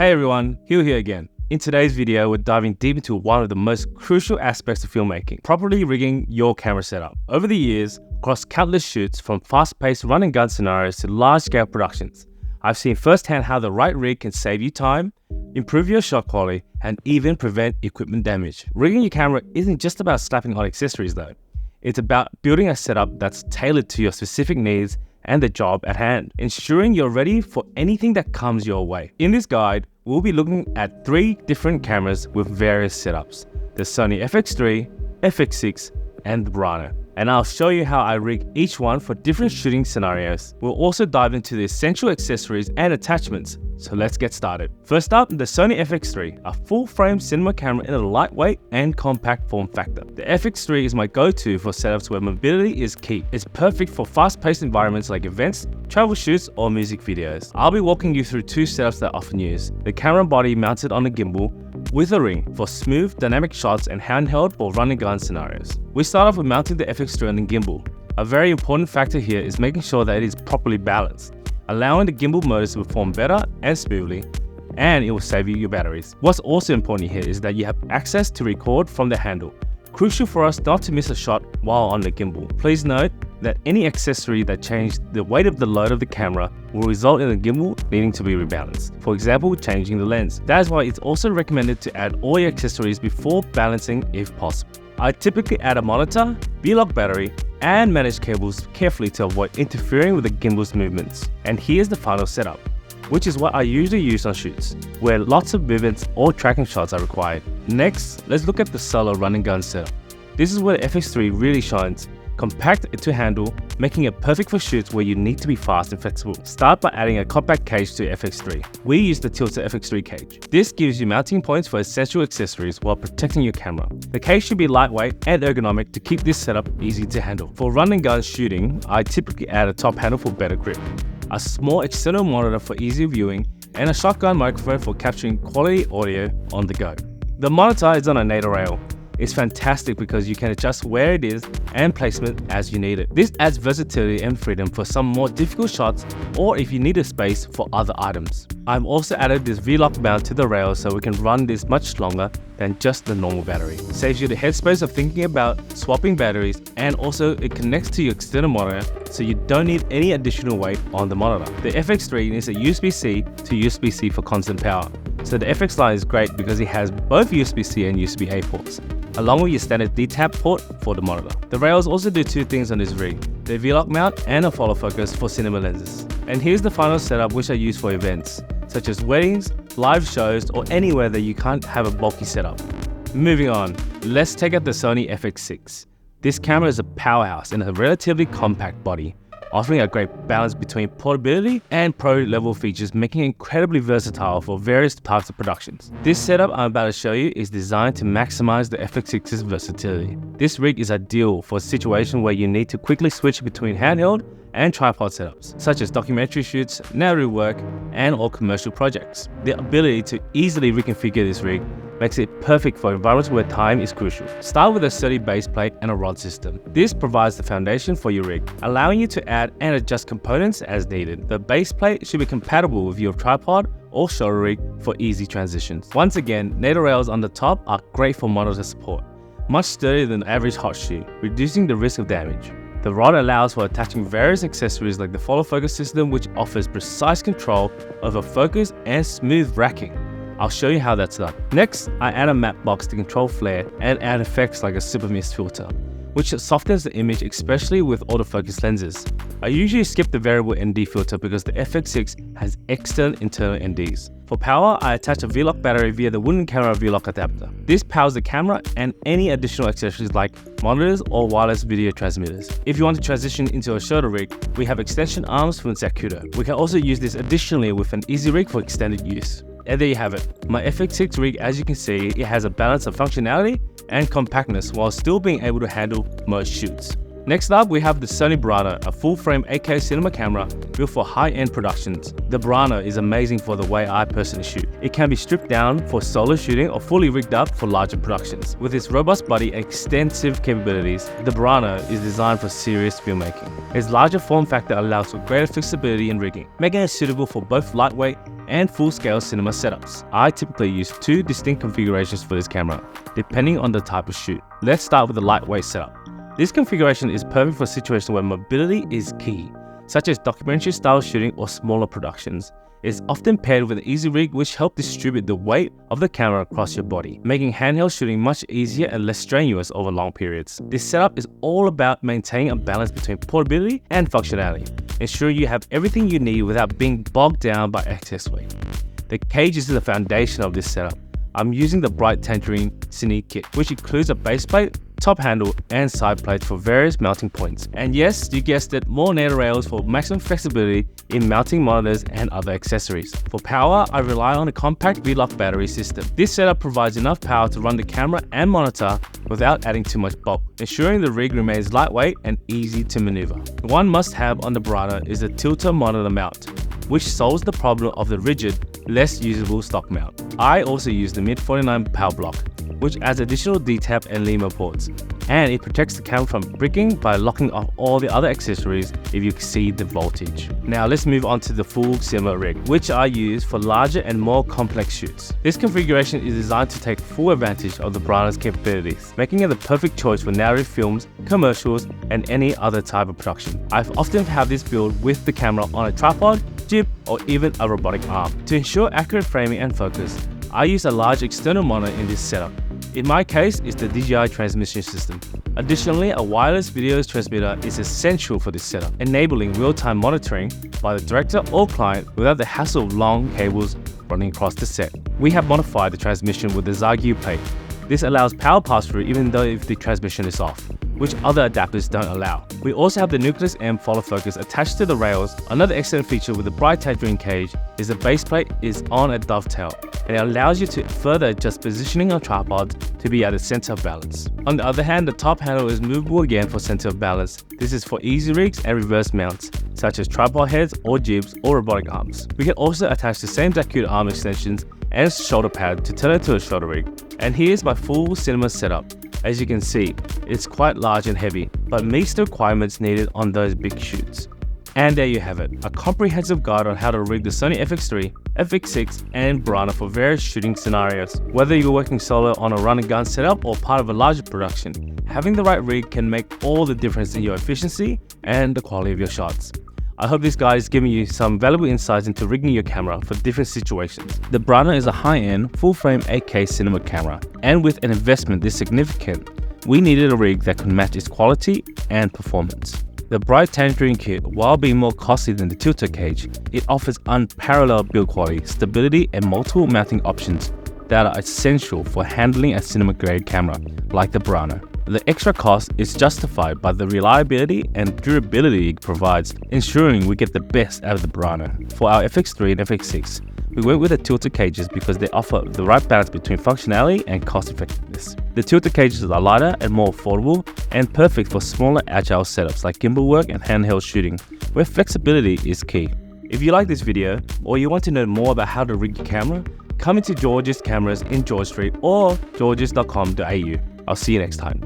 Hey everyone, Hugh here again. In today's video, we're diving deep into one of the most crucial aspects of filmmaking, properly rigging your camera setup. Over the years, across countless shoots, from fast-paced run-and-gun scenarios to large-scale productions, I've seen firsthand how the right rig can save you time, improve your shot quality, and even prevent equipment damage. Rigging your camera isn't just about slapping on accessories though. It's about building a setup that's tailored to your specific needs and the job at hand, ensuring you're ready for anything that comes your way. In this guide, we'll be looking at 3 different cameras with various setups: the Sony FX3, FX6, and the Brano. And I'll show you how I rig each one for different shooting scenarios. We'll also dive into the essential accessories and attachments. So let's get started. First up, the Sony FX3, a full-frame cinema camera in a lightweight and compact form factor. The FX3 is my go-to for setups where mobility is key. It's perfect for fast-paced environments like events, travel shoots, or music videos. I'll be walking you through 2 setups that I often use: the camera body mounted on a gimbal with a ring for smooth, dynamic shots, and handheld for run-and-gun scenarios. We start off with mounting the FX3 on the gimbal. A very important factor here is making sure that it is properly balanced, allowing the gimbal motors to perform better and smoothly, and it will save you your batteries. What's also important here is that you have access to record from the handle. Crucial for us not to miss a shot while on the gimbal. Please note that any accessory that changes the weight of the load of the camera will result in the gimbal needing to be rebalanced. For example, changing the lens. That is why it's also recommended to add all your accessories before balancing if possible. I typically add a monitor, V-lock battery, and manage cables carefully to avoid interfering with the gimbal's movements. And here's the final setup, which is what I usually use on shoots, where lots of movements or tracking shots are required. Next, let's look at the solo run-and-gun setup. This is where the FX3 really shines. Compact to handle, making it perfect for shoots where you need to be fast and flexible. Start by adding a compact cage to FX3. We use the tilted FX3 cage. This gives you mounting points for essential accessories while protecting your camera. The cage should be lightweight and ergonomic to keep this setup easy to handle. For run-and-gun shooting, I typically add a top handle for better grip, a small external monitor for easy viewing, and a shotgun microphone for capturing quality audio on the go. The monitor is on a NATO rail. It's fantastic because you can adjust where it is and placement as you need it. This adds versatility and freedom for some more difficult shots, or if you need a space for other items. I've also added this V-lock mount to the rail so we can run this much longer than just the normal battery. Saves you the headspace of thinking about swapping batteries, and also it connects to your external monitor so you don't need any additional weight on the monitor. The FX3 is a USB-C to USB-C for constant power. So the FX line is great because it has both USB-C and USB-A ports, along with your standard D-tap port for the monitor. The rails also do 2 things on this rig: the V-lock mount and a follow focus for cinema lenses. And here's the final setup which I use for events, such as weddings, live shows, or anywhere that you can't have a bulky setup. Moving on, let's take out the Sony FX6. This camera is a powerhouse in a relatively compact body, offering a great balance between portability and pro-level features, making it incredibly versatile for various types of productions. This setup I'm about to show you is designed to maximize the FX6's versatility. This rig is ideal for a situation where you need to quickly switch between handheld and tripod setups, such as documentary shoots, narrative work, and all commercial projects. The ability to easily reconfigure this rig makes it perfect for environments where time is crucial. Start with a sturdy base plate and a rod system. This provides the foundation for your rig, allowing you to add and adjust components as needed. The base plate should be compatible with your tripod or shoulder rig for easy transitions. Once again, NATO rails on the top are great for monitor support, much sturdier than average hot shoe, reducing the risk of damage. The rod allows for attaching various accessories like the follow focus system, which offers precise control over focus and smooth racking. I'll show you how that's done. Next, I add a matte box to control flare and add effects like a super mist filter, which softens the image, especially with autofocus lenses. I usually skip the variable ND filter because the FX6 has external internal NDs. For power, I attach a V-lock battery via the wooden camera V-lock adapter. This powers the camera and any additional accessories like monitors or wireless video transmitters. If you want to transition into a shoulder rig, we have extension arms from Zacuto. We can also use this additionally with an easy rig for extended use. And there you have it. My FX6 rig, as you can see, it has a balance of functionality and compactness while still being able to handle most shoots. Next up, we have the Sony Brano, a full-frame 8K cinema camera built for high-end productions. The Brano is amazing for the way I personally shoot. It can be stripped down for solo shooting or fully rigged up for larger productions. With its robust body and extensive capabilities, the Brano is designed for serious filmmaking. Its larger form factor allows for greater flexibility in rigging, making it suitable for both lightweight and full-scale cinema setups. I typically use 2 distinct configurations for this camera, depending on the type of shoot. Let's start with the lightweight setup. This configuration is perfect for situations where mobility is key, such as documentary-style shooting or smaller productions. It's often paired with an easy rig which helps distribute the weight of the camera across your body, making handheld shooting much easier and less strenuous over long periods. This setup is all about maintaining a balance between portability and functionality, ensuring you have everything you need without being bogged down by excess weight. The cage is the foundation of this setup. I'm using the bright tangerine cine kit, which includes a base plate, top handle and side plates for various mounting points. And yes, you guessed it, more NATO rails for maximum flexibility in mounting monitors and other accessories. For power, I rely on a compact V-lock battery system. This setup provides enough power to run the camera and monitor without adding too much bulk, ensuring the rig remains lightweight and easy to maneuver. One must-have on the Brano is the tilter monitor mount, which solves the problem of the rigid, less usable stock mount. I also use the Mid-49 power block, which adds additional D-tap and LEMO ports, and it protects the camera from bricking by locking off all the other accessories if you exceed the voltage. Now let's move on to the full cinema rig, which I use for larger and more complex shoots. This configuration is designed to take full advantage of the Brano's capabilities, making it the perfect choice for narrative films, commercials, and any other type of production. I've often had this build with the camera on a tripod, jib, or even a robotic arm. To ensure accurate framing and focus, I use a large external monitor in this setup. In my case, it's the DJI transmission system. Additionally, a wireless video transmitter is essential for this setup, enabling real-time monitoring by the director or client without the hassle of long cables running across the set. We have modified the transmission with the Zygu plate. This allows power pass-through even though if the transmission is off, which other adapters don't allow. We also have the Nucleus M follow focus attached to the rails. Another excellent feature with the bright tangerine cage is the base plate is on a dovetail, and it allows you to further adjust positioning on tripods to be at the center of balance. On the other hand, the top handle is movable again for center of balance. This is for easy rigs and reverse mounts, such as tripod heads or jibs or robotic arms. We can also attach the same Zygu arm extensions and shoulder pad to turn it to a shoulder rig. And here's my full cinema setup. As you can see, it's quite large and heavy, but meets the requirements needed on those big shoots. And there you have it, a comprehensive guide on how to rig the Sony FX3, FX6 and Brano for various shooting scenarios. Whether you're working solo on a run and gun setup or part of a larger production, having the right rig can make all the difference in your efficiency and the quality of your shots. I hope this guide is giving you some valuable insights into rigging your camera for different situations. The Brano is a high-end, full-frame 8K cinema camera, and with an investment this significant, we needed a rig that could match its quality and performance. The bright tangerine kit, while being more costly than the tilter cage, it offers unparalleled build quality, stability, and multiple mounting options that are essential for handling a cinema-grade camera like the Brano. The extra cost is justified by the reliability and durability it provides, ensuring we get the best out of the Brano. For our FX3 and FX6, we went with the tilter cages because they offer the right balance between functionality and cost effectiveness. The tilter cages are lighter and more affordable and perfect for smaller agile setups like gimbal work and handheld shooting, where flexibility is key. If you like this video or you want to know more about how to rig your camera, come into George's Cameras in George Street or georges.com.au. I'll see you next time.